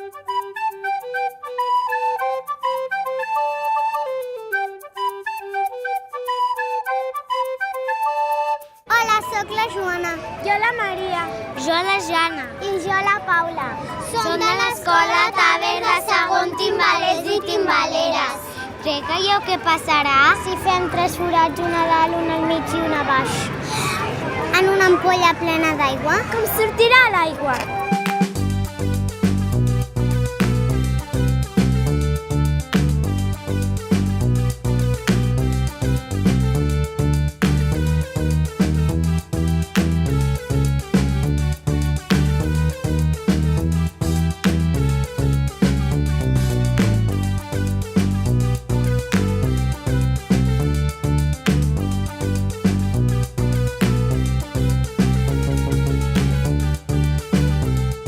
Hola, sóc la Joana. Jo la Maria. Jo la Jana. I jo la Paula. Som de l'escola Taver de segon timbalers i timbaleres. Creieu què passarà si fem 3 forats, un a dalt, un al mig i un a baix? En una ampolla plena d'aigua? Com sortirà l'aigua?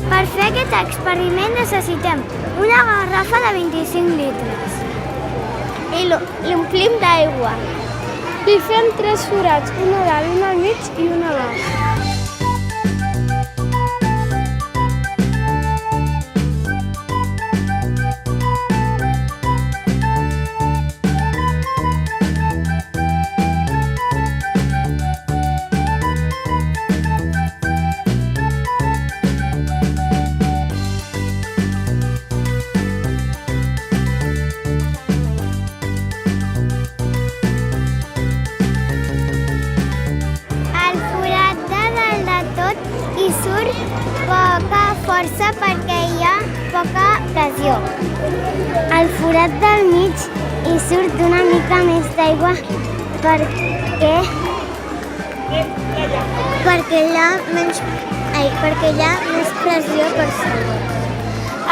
Per fer aquest experiment necessitem una garrafa de 25 litres i l'omplim d'aigua. I fem 3 forats, un a dalt, un al mig i un a baix. I surt poca força perquè hi ha poca pressió. Al forat del mig hi surt una mica més d'aigua perquè hi ha més pressió per sobre.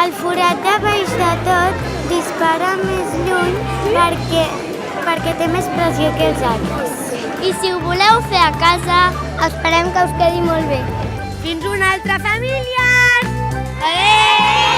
El forat de baix de tot dispara més lluny perquè té més pressió que els altres. I si ho voleu fer a casa, esperem que us quedi molt bé. Fins una altra, famílies! Adéu!